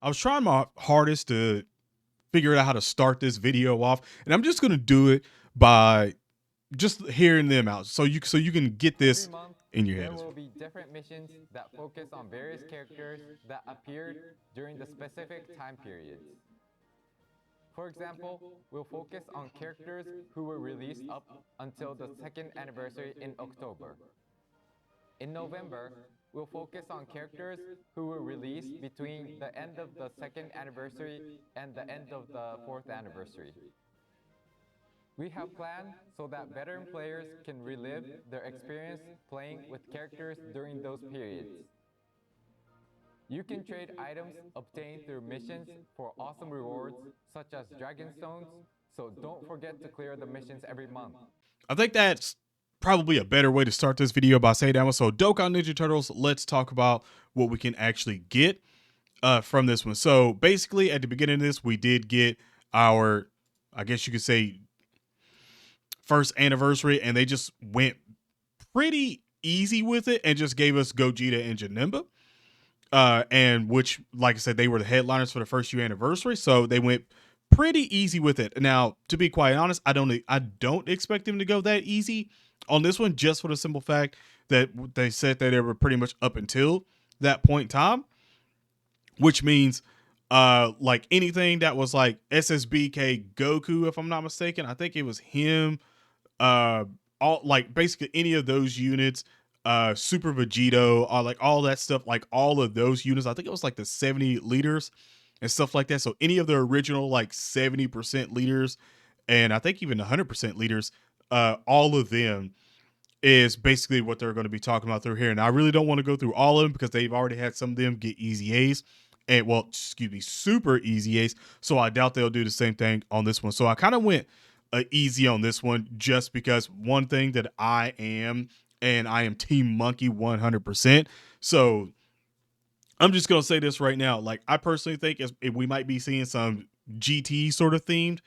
I was trying my hardest to figure out how to start this video off, and I'm just gonna do it by just hearing them out, so you can get Every this month, in your head there as will well. be different missions that focus on various characters that appeared during the specific time periods. For example, we'll focus on characters who were released up until the second anniversary in October. In November, we'll focus on characters who were released between the end of the second anniversary and the end of the fourth anniversary. We have planned so that veteran players can relive their experience playing with characters during those periods. You can trade items obtained through missions for awesome rewards such as Dragon Stones, so don't forget to clear the missions every month. I think that's probably a better way to start this video by saying that one. So Dokkan Ninja Turtles, let's talk about what we can actually get from this one. So basically at the beginning of this, we did get our, I guess you could say, first anniversary, and they just went pretty easy with it and just gave us Gogeta and Janemba. And which, like I said, they were the headliners for the first year anniversary, so they went pretty easy with it. Now, to be quite honest, I don't expect them to go that easy on this one, just for the simple fact that they said that they were pretty much up until that point in time, which means like anything that was like SSBK Goku, if I'm not mistaken, I think it was him, uh all like basically any of those units, Super Vegito, like all that stuff, like all of those units, I think it was like the 70 leaders and stuff like that. So any of the original like 70% leaders, and I think even 100% leaders, all of them is basically what they're going to be talking about through here. And I really don't want to go through all of them because they've already had some of them get easy A's, and well, excuse me, super easy A's. So I doubt they'll do the same thing on this one. So I kind of went easy on this one just because one thing that I am, and I am Team Monkey 100%. So I'm just gonna say this right now. Like I personally think we might be seeing some GT sort of themed,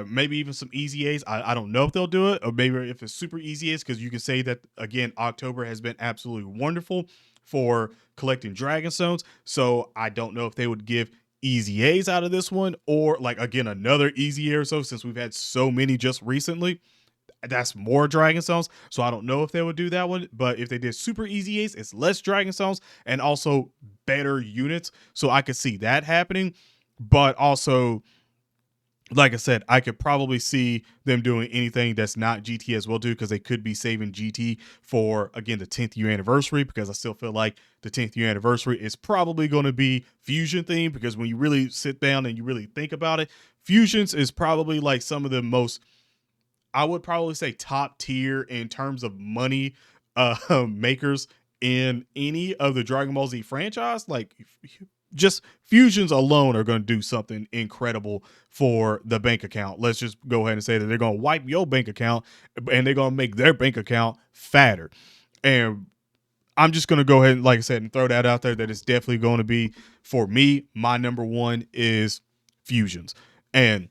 maybe even some easy A's. I don't know if they'll do it, or maybe if it's super easy A's, because you can say that again, October has been absolutely wonderful for collecting Dragon Stones. So I don't know if they would give easy A's out of this one, or like again another easy A or so, since we've had so many just recently. That's more Dragon Stones. So I don't know if they would do that one. But if they did super easy A's, it's less Dragon Stones and also better units. So I could see that happening. But also, like I said, I could probably see them doing anything that's not GT as well too, because they could be saving GT for again the 10th year anniversary, because I still feel like the 10th year anniversary is probably going to be fusion themed, because when you really sit down and you really think about it, fusions is probably like some of the most, I would probably say, top tier in terms of money makers in any of the Dragon Ball Z franchise. Like just fusions alone are going to do something incredible for the bank account. Let's just go ahead and say that they're going to wipe your bank account and they're going to make their bank account fatter. And I'm just going to go ahead and, like I said, and throw that out there, that it's definitely going to be, for me, my number one is fusions. And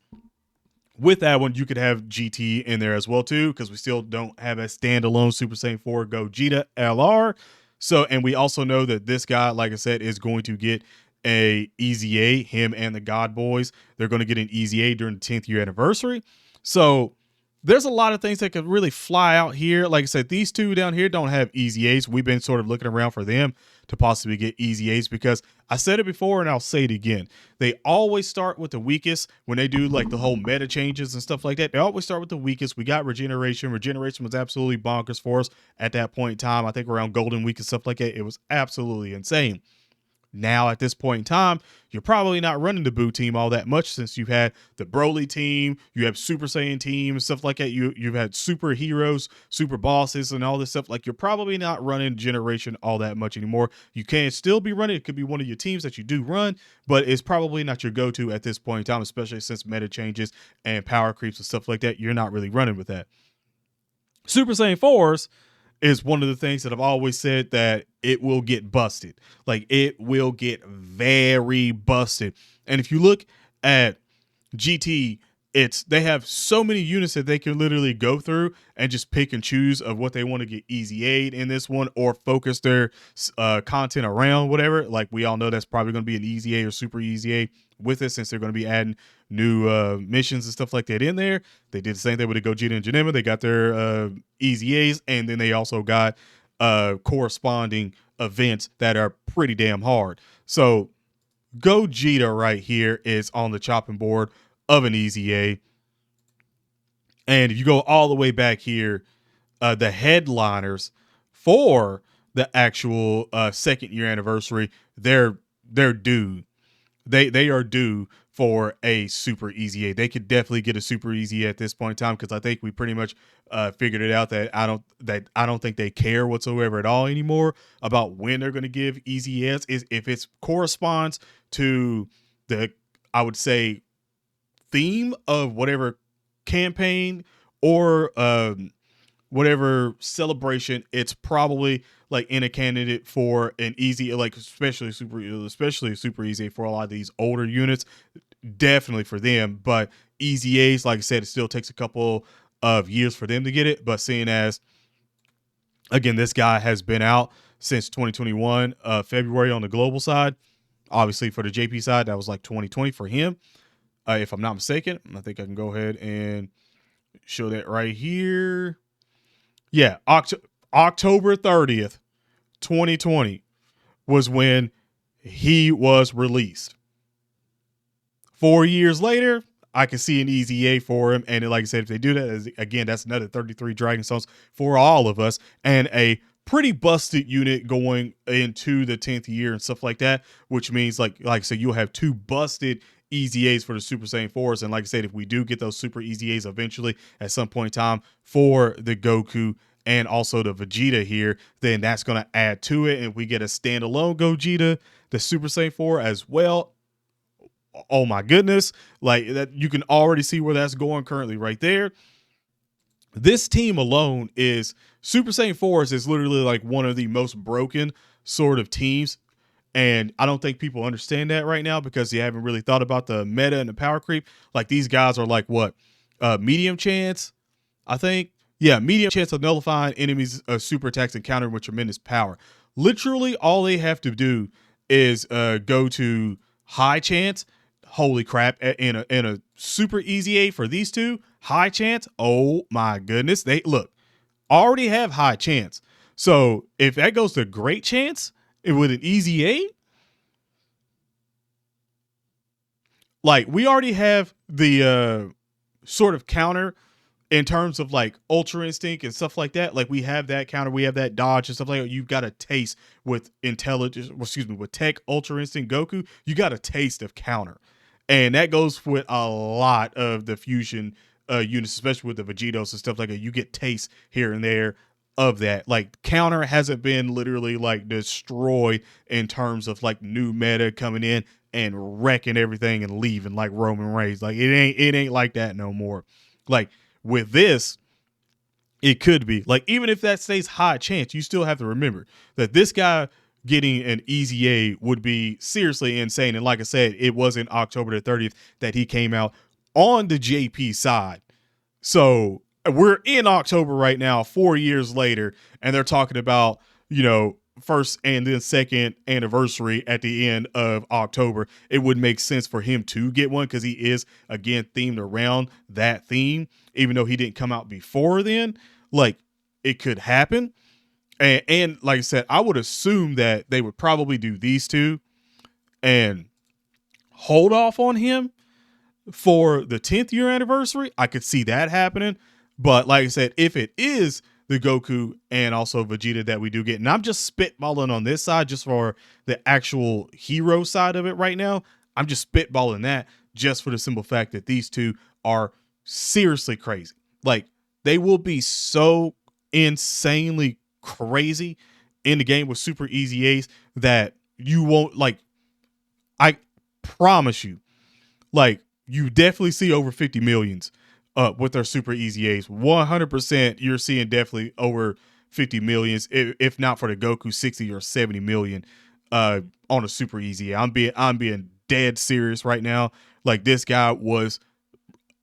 with that one, you could have GT in there as well too, because we still don't have a standalone Super Saiyan 4 Gogeta LR. So, and we also know that this guy, like I said, is going to get a easy A. Him and the God Boys, they're going to get an easy A during the 10th year anniversary. So there's a lot of things that could really fly out here. Like I said, these two down here don't have easy A's. We've been sort of looking around for them to possibly get easy A's, because I said it before and I'll say it again. They always start with the weakest when they do like the whole meta changes and stuff like that. They always start with the weakest. We got Regeneration. Regeneration was absolutely bonkers for us at that point in time. I think around Golden Week and stuff like that, it was absolutely insane. Now, at this point in time, you're probably not running the Boo team all that much, since you've had the Broly team, you have Super Saiyan team, stuff like that. You've had super heroes, super bosses, and all this stuff. Like, you're probably not running Generation all that much anymore. You can still be running. It could be one of your teams that you do run, but it's probably not your go-to at this point in time, especially since meta changes and power creeps and stuff like that. You're not really running with that. Super Saiyan 4s is one of the things that I've always said that it will get busted. Like, it will get very busted. And if you look at GT, they have so many units that they can literally go through and just pick and choose of what they want to get easy aid in this one, or focus their content around whatever. Like we all know that's probably going to be an easy aid or super easy aid with it, since they're going to be adding new missions and stuff like that in there. They did the same thing with the Gogeta and Janema. They got their easy A's, and then they also got corresponding events that are pretty damn hard. So Gogeta right here is on the chopping board of an easy A. And if you go all the way back here, the headliners for the actual second year anniversary, they're due. They are due for a super easy A. They could definitely get a super easy A at this point in time, because I think we pretty much figured it out that I don't think they care whatsoever at all anymore about when they're going to give easy A's. Is if it corresponds to the, I would say, theme of whatever campaign or whatever celebration, it's probably like in a candidate for an easy, like especially super easy for a lot of these older units. Definitely for them, but easy A's, like I said, it still takes a couple of years for them to get it. But seeing as, again, this guy has been out since 2021 February on the global side. Obviously for the JP side, that was like 2020 for him, if I'm not mistaken. I think I can go ahead and show that right here. Yeah, October 30th, 2020 was when he was released. 4 years later, I can see an easy A for him. And like I said, if they do that, again, that's another 33 Dragon Stones for all of us, and a pretty busted unit going into the 10th year and stuff like that, which means like I said, you'll have two busted easy A's for the Super Saiyan 4s. And like I said, if we do get those super easy A's eventually at some point in time for the Goku and also the Vegeta here, then that's going to add to it. And we get a standalone Gogeta, the Super Saiyan 4 as well. Oh my goodness. Like that, you can already see where that's going currently right there. This team alone is Super Saiyan 4s is literally like one of the most broken sort of teams. And I don't think people understand that right now, because they haven't really thought about the meta and the power creep. Like these guys are like what? Medium chance, I think. Yeah, medium chance of nullifying enemies' super attacks and countering with tremendous power. Literally, all they have to do is go to high chance. Holy crap! In a super easy A for these two, high chance. Oh my goodness! They look already have high chance. So if that goes to great chance with an easy A, like we already have the sort of counter in terms of like Ultra Instinct and stuff like that. Like we have that counter, we have that dodge and stuff like that. You've got a taste with intelligence, with Tech Ultra Instinct Goku. You got a taste of counter, and that goes with a lot of the fusion units, especially with the Vegetos and stuff like that. You get taste here and there of that. Like counter hasn't been literally like destroyed in terms of like new meta coming in and wrecking everything and leaving like Roman Reigns. Like it ain't like that no more. Like with this, it could be like, even if that stays high chance, you still have to remember that this guy getting an easy A would be seriously insane. And like I said, it wasn't October the 30th that he came out on the JP side. So we're in October right now, 4 years later, and they're talking about, first and then second anniversary at the end of October. It would make sense for him to get one, because he is, again, themed around that theme, even though he didn't come out before then. Like, it could happen. And like I said, I would assume that they would probably do these two and hold off on him for the 10th year anniversary. I could see that happening. But like I said, if it is the Goku and also Vegeta that we do get, and I'm just spitballing on this side just for the actual hero side of it right now, I'm just spitballing that just for the simple fact that these two are seriously crazy. Like, they will be so insanely crazy in the game with super easy Ace that you won't, like, I promise you, like, you definitely see over 50 millions with their super easy A's. 100% you're seeing definitely over 50 millions, if not for the Goku, 60 or 70 million on a super easy A. I'm being dead serious right now. Like, this guy was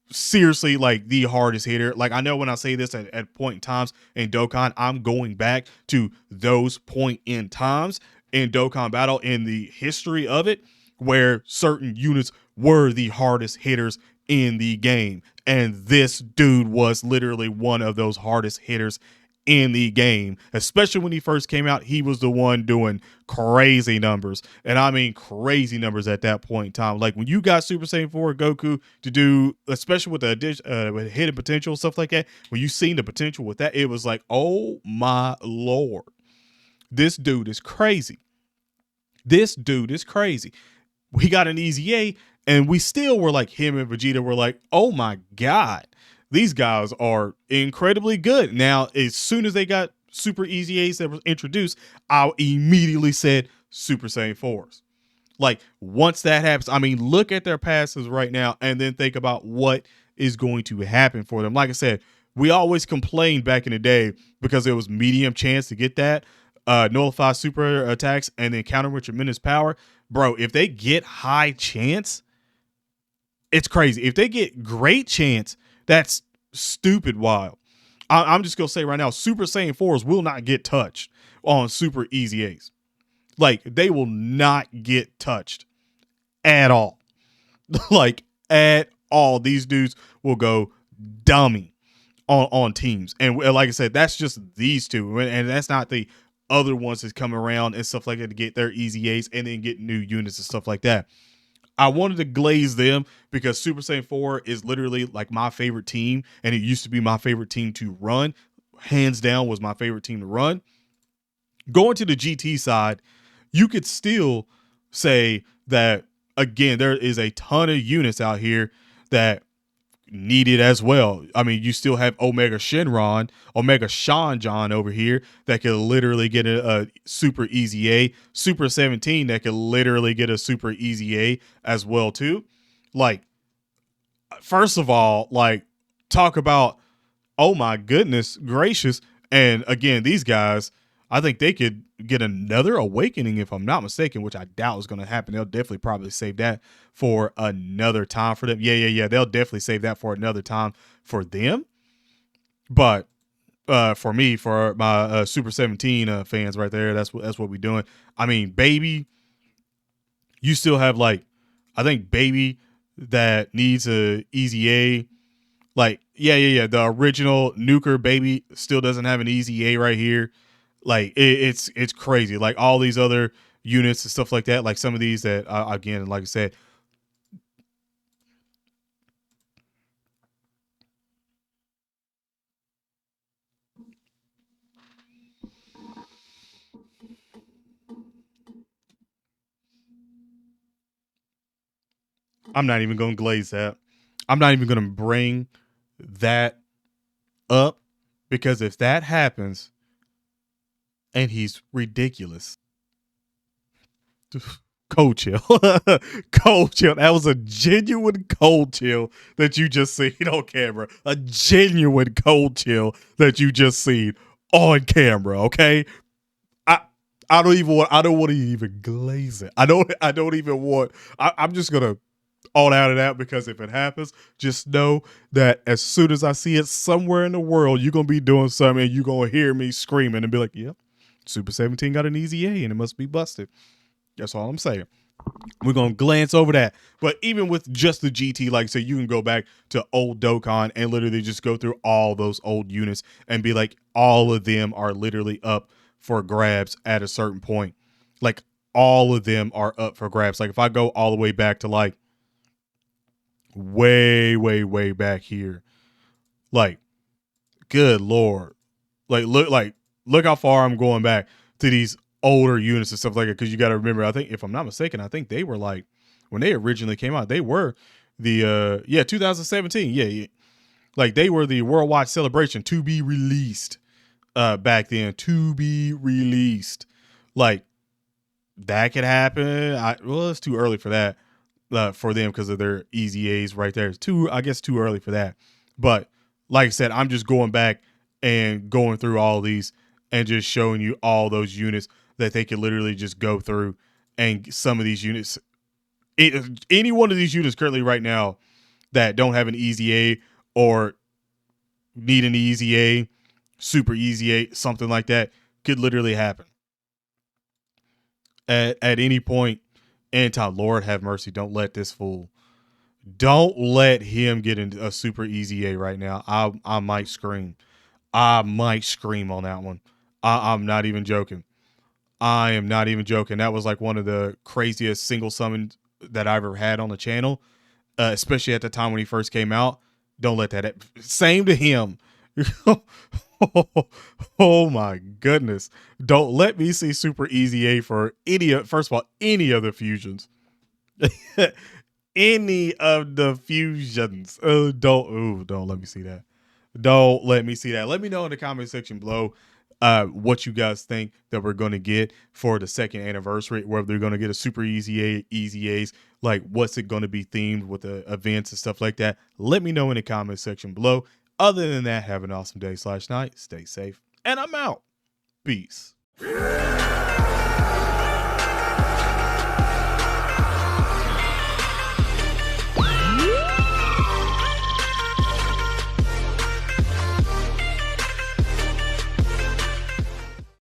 seriously like the hardest hitter. Like I know when I say this at point in times in Dokkan, I'm going back to those point in times in Dokkan Battle in the history of it where certain units were the hardest hitters in the game. And this dude was literally one of those hardest hitters in the game, especially when he first came out. He was the one doing crazy numbers, and I mean crazy numbers at that point in time. Like when you got Super Saiyan 4 Goku to do, especially with the addition, with hidden potential stuff like that. When you seen the potential with that, it was like, oh my lord, this dude is crazy. This dude is crazy. We got an easy A, and we still were like him and Vegeta were like, oh my god, these guys are incredibly good. Now, as soon as they got super easy A's that was introduced, I immediately said Super Saiyan 4s. Like once that happens, I mean, look at their passes right now and then think about what is going to happen for them. Like I said, we always complained back in the day because it was medium chance to get that nullify super attacks and then counter with tremendous power. Bro, if they get high chance, it's crazy. If they get great chance, that's stupid wild. I'm just gonna say right now, Super Saiyan 4s will not get touched on super easy A's. Like they will not get touched at all. Like at all. These dudes will go dummy on teams. And like I said, that's just these two. And that's not the other ones that come around and stuff like that to get their easy A's and then get new units and stuff like that. I wanted to glaze them because Super Saiyan 4 is literally like my favorite team, and it used to be my favorite team to run. Hands down was my favorite team to run. Going to the GT side, you could still say that again, there is a ton of units out here that need it as well. I mean, you still have Omega Shenron, Omega Shanjan over here that could literally get a super easy A, Super 17 that could literally get a super easy A as well too. Like, first of all, like talk about, oh my goodness gracious. And again, these guys, I think they could get another awakening if I'm not mistaken, which I doubt is going to happen. They'll definitely probably save that for another time for them. Yeah. They'll definitely save that for another time for them. But for me, for my Super 17 fans right there, that's what we're doing. I mean, baby, you still have like, I think baby that needs a easy A. Like, yeah. The original Nuker baby still doesn't have an easy A right here. Like, it's crazy. Like all these other units and stuff like that. Like some of these that again, like I said, I'm not even going to glaze that. I'm not even going to bring that up because if that happens and he's ridiculous, cold chill. Cold chill. That was a genuine cold chill that you just seen on camera. A genuine cold chill that you just seen on camera. Okay. I I don't want to even glaze it. I don't even want I'm just gonna all out of that because if it happens, just know that as soon as I see it somewhere in the world, you're gonna be doing something and you're gonna hear me screaming and be like, yep, Super 17 got an easy A and it must be busted. That's all I'm saying. We're gonna glance over that. But even with just the GT, like so you can go back to old Dokkan and literally just go through all those old units and be like, all of them are literally up for grabs at a certain point. Like all of them are up for grabs. Like if I go all the way back to like way back here, like good lord. Look how far I'm going back to these older units and stuff like that. Because you got to remember, I think if I'm not mistaken, I think they were like when they originally came out, they were the 2017, yeah, like they were the worldwide celebration to be released back then, to be released. Like that could happen. Well, it's too early for that for them because of their easy A's right there. It's too, I guess, too early for that. But like I said, I'm just going back and going through all these and just showing you all those units that they could literally just go through. And some of these units, any one of these units currently right now that don't have an easy A or need an easy A, super easy A, something like that could literally happen at any point. Anti, Lord have mercy, don't let this fool. Don't let him get into a super easy A right now. I might scream. I might scream on that one. I'm not even joking. I am not even joking. That was like one of the craziest single summons that I ever had on the channel, especially at the time when he first came out. Don't let that. Same to him. Oh my goodness. Don't let me see super easy A for first of all, any of the fusions. Any of the fusions. Don't let me see that. Don't let me see that. Let me know in the comment section below what you guys think that we're going to get for the second anniversary, whether they're going to get a super easy A's, like what's it going to be themed with the events and stuff like that. Let me know in the comment section below. Other than that, have an awesome day/night. Stay safe. And I'm out. Peace.